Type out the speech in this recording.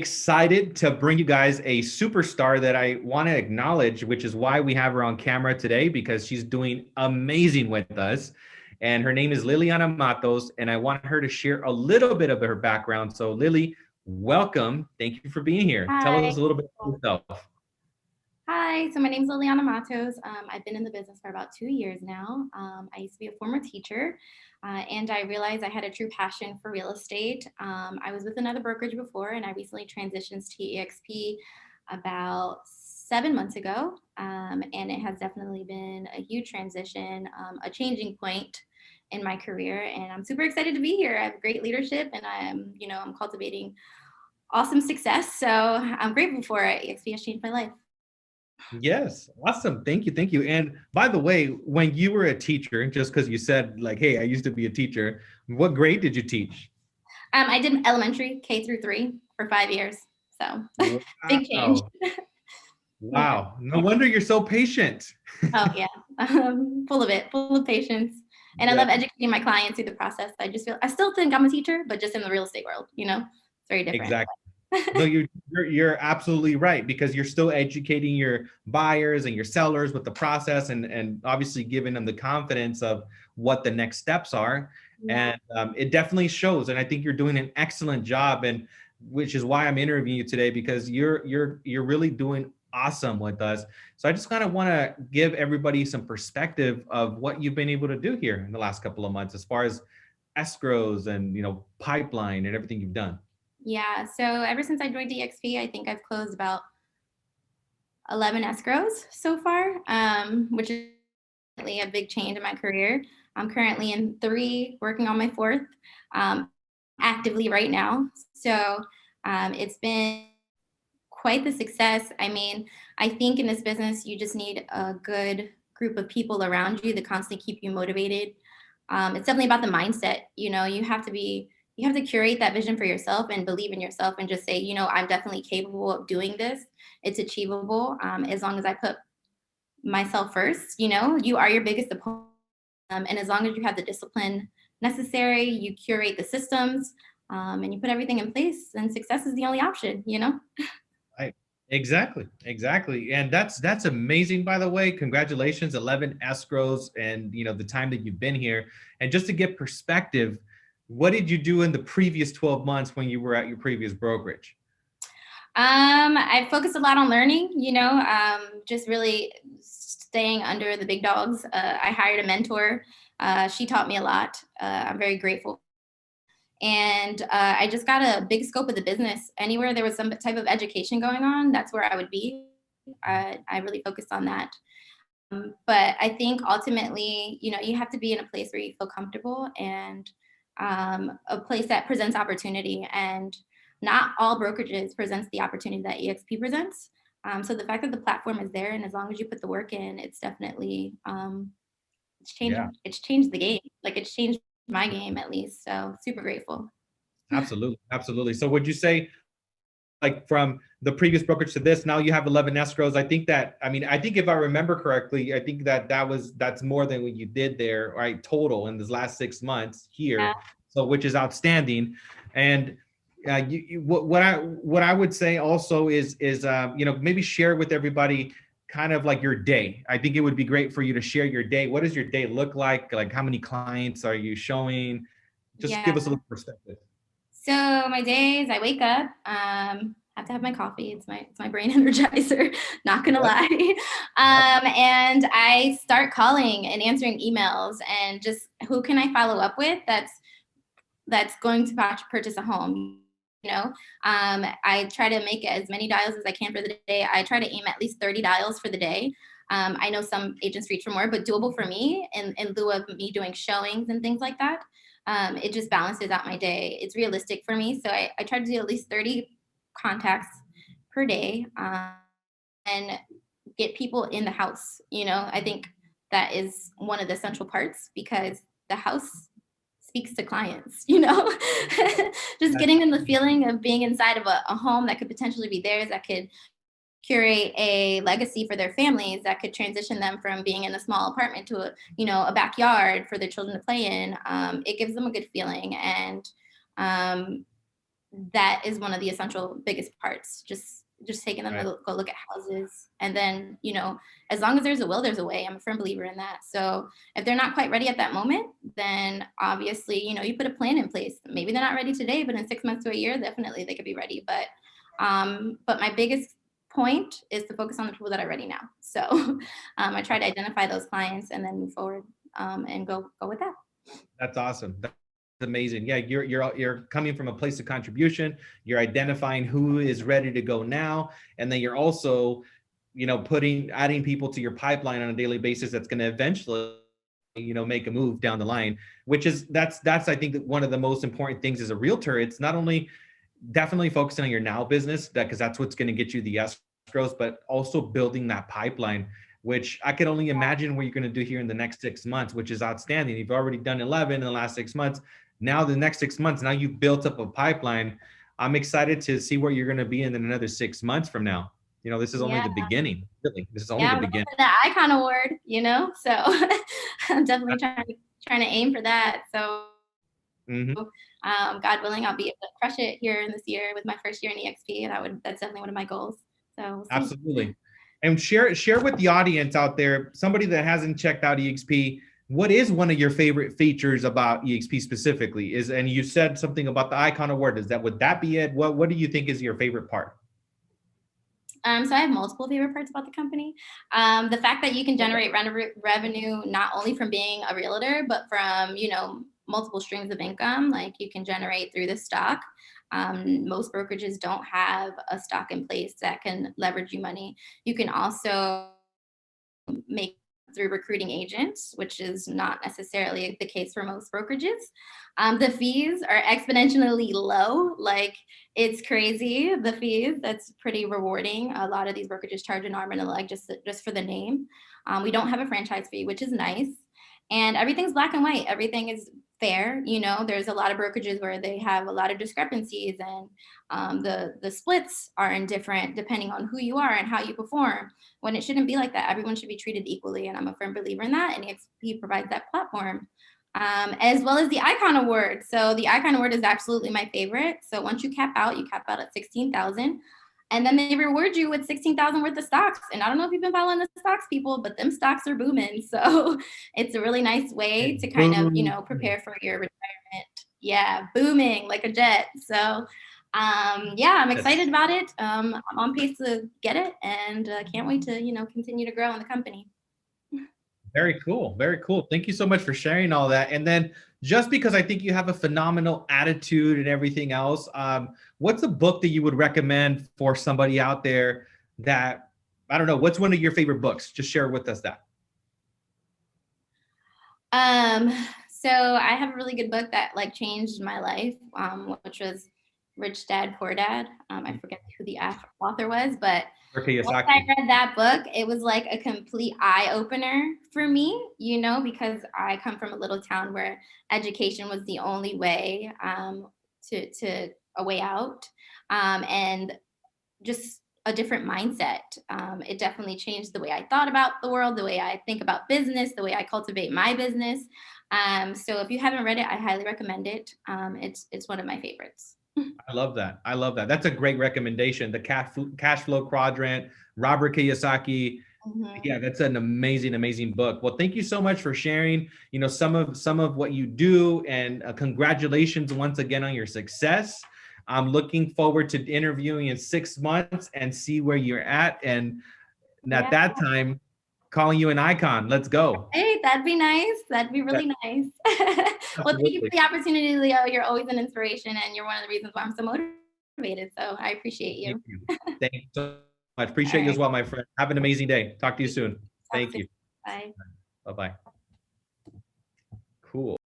Excited to bring you guys a superstar that I want to acknowledge, which is why we have her on camera today because she's doing amazing with us. And her name is Liliana Matos, and I want her to share a little bit of her background. So, Lily, welcome. Thank you for being here. Tell us Hi. a little bit about yourself. Hi, so my name is Liliana Matos. I've been in the business for about 2 years now. I used to be a former teacher, and I realized I had a true passion for real estate. I was with another brokerage before, and I recently transitioned to EXP about 7 months ago. And it has definitely been a huge transition, a changing point in my career. And I'm super excited to be here. I have great leadership, and I'm cultivating awesome success. So I'm grateful for it. EXP has changed my life. Yes, awesome. Thank you. Thank you. And by the way, when you were a teacher, just because you said, like, hey, I used to be a teacher, what grade did you teach? I did elementary K through 3 for 5 years. So big change. Wow. Yeah. Wow. No wonder you're so patient. Oh yeah. Full of it, full of patience. And I Yeah. love educating my clients through the process. I still think I'm a teacher, but just in the real estate world, it's very different. Exactly. No, you're absolutely right because you're still educating your buyers and your sellers with the process and obviously giving them the confidence of what the next steps are. Yeah. And it definitely shows. And I think you're doing an excellent job. And which is why I'm interviewing you today because you're really doing awesome with us. So I just kind of want to give everybody some perspective of what you've been able to do here in the last couple of months as far as escrows and pipeline and everything you've done. Yeah. So ever since I joined DXP, I think I've closed about 11 escrows so far, which is definitely a big change in my career. I'm currently in 3, working on my 4th, actively right now. So it's been quite the success. I mean, I think in this business, you just need a good group of people around you that constantly keep you motivated. It's definitely about the mindset. You have to curate that vision for yourself and believe in yourself and just say, I'm definitely capable of doing this. It's achievable as long as I put myself first. You are your biggest opponent. And as long as you have the discipline necessary, you curate the systems, and you put everything in place, then success is the only option. Right. Exactly. Exactly. And that's amazing, by the way. Congratulations, 11 escrows and the time that you've been here. And just to get perspective, what did you do in the previous 12 months when you were at your previous brokerage? I focused a lot on learning, just really staying under the big dogs. I hired a mentor. She taught me a lot. I'm very grateful. And I just got a big scope of the business. Anywhere there was some type of education going on, that's where I would be. I really focused on that. But I think ultimately, you have to be in a place where you feel comfortable and a place that presents opportunity. And not all brokerages presents the opportunity that EXP presents. So the fact that the platform is there, and as long as you put the work in, it's definitely Yeah, it's changed the game. Like it's changed my game at least. So super grateful. absolutely. Absolutely. So would you say like from the previous brokerage to this, now you have 11 escrows? I think if I remember correctly, I think that's more than what you did there, right? Total in this last 6 months Yeah. here. So, which is outstanding. And what I would say also is maybe share with everybody kind of like your day. I think it would be great for you to share your day. What does your day look like? Like how many clients are you showing? Just Yeah. give us a little perspective. So my days, I wake up, have to have my coffee. It's my brain energizer. Not gonna Yep. lie. And I start calling and answering emails and just who can I follow up with that's going to purchase a home. I try to make as many dials as I can for the day. I try to aim at least 30 dials for the day. I know some agents reach for more, but doable for me in lieu of me doing showings and things like that. It just balances out my day. It's realistic for me. So I try to do at least 30 contacts per day, and get people in the house. I think that is one of the essential parts because the house speaks to clients, just getting them the feeling of being inside of a home that could potentially be theirs, that could curate a legacy for their families, that could transition them from being in a small apartment to a backyard for their children to play in. It gives them a good feeling. And that is one of the essential biggest parts. Just taking them Right. to go look at houses, and then, you know, as long as there's a will, there's a way. I'm a firm believer in that. So if they're not quite ready at that moment, then obviously, you know, you put a plan in place. Maybe they're not ready today, but in 6 months to a year, definitely they could be ready. But my biggest point is to focus on the people that are ready now. So I try to identify those clients and then move forward, and go with that. That's awesome. That's amazing. Yeah, you're coming from a place of contribution. You're identifying who is ready to go now, and then you're also, you know, adding people to your pipeline on a daily basis. That's going to eventually, you know, make a move down the line. Which is that's I think that one of the most important things as a realtor. It's not only definitely focusing on your now business, that because that's what's going to get you the escrows, but also building that pipeline, which I could only imagine what you're going to do here in the next 6 months, which is outstanding. You've already done 11 in the last 6 months. Now the next 6 months, now you've built up a pipeline. I'm excited to see where you're going to be in another 6 months from now. You know, this is only Yeah. the beginning. Really, this is only Yeah, the I'm going beginning. for the icon award, you know, so I'm definitely trying to aim for that. So Mm-hmm. God willing, I'll be able to crush it here in this year with my first year in EXP, and that's definitely one of my goals. So we'll see. Absolutely. And share with the audience out there, somebody that hasn't checked out EXP, what is one of your favorite features about EXP specifically? And you said something about the icon award. Would that be it? What do you think is your favorite part? So I have multiple favorite parts about the company. The fact that you can generate revenue not only from being a realtor, but from, you know, multiple streams of income, like you can generate through the stock. Most brokerages don't have a stock in place that can leverage you money. You can also make through recruiting agents, which is not necessarily the case for most brokerages. The fees are exponentially low. Like, it's crazy, the fees. That's pretty rewarding. A lot of these brokerages charge an arm and a leg just for the name. We don't have a franchise fee, which is nice. And everything's black and white. Everything is fair. You know, there's a lot of brokerages where they have a lot of discrepancies, and the splits are indifferent depending on who you are and how you perform, when it shouldn't be like that. Everyone should be treated equally, and I'm a firm believer in that, and EXP provides that platform. As well as the Icon Award. So the Icon Award is absolutely my favorite. So once you cap out at 16,000, and then they reward you with 16,000 worth of stocks. And I don't know if you've been following the stocks, people, but them stocks are booming. So it's a really nice way to kind of, you know, prepare for your retirement. Yeah, booming like a jet. So yeah, I'm excited about it. I'm on pace to get it, and can't wait to, you know, continue to grow in the company. Very cool. Very cool. Thank you so much for sharing all that. And then just because I think you have a phenomenal attitude and everything else, what's a book that you would recommend for somebody out there that, I don't know, what's one of your favorite books? Just share with us that. So I have a really good book that like changed my life, which was Rich Dad, Poor Dad. I forget who the author was, but once I read that book, it was like a complete eye opener for me, you know, because I come from a little town where education was the only way to a way out, and just a different mindset. It definitely changed the way I thought about the world, the way I think about business, the way I cultivate my business. So if you haven't read it, I highly recommend it. It's one of my favorites. I love that. I love that. That's a great recommendation. The cash flow quadrant, Robert Kiyosaki. Mm-hmm. Yeah, that's an amazing, amazing book. Well, thank you so much for sharing, you know, some of what you do, and congratulations once again on your success. I'm looking forward to interviewing in 6 months and see where you're at. And at that time, calling you an icon. Let's go. Hey, that'd be nice. That'd be really nice. Well, thank you for the opportunity, Leo. You're always an inspiration, and you're one of the reasons why I'm so motivated. So I appreciate you. Thank you so much. Appreciate you as well, my friend. Have an amazing day. Talk to you soon. Thank you. Bye. Bye-bye. Cool.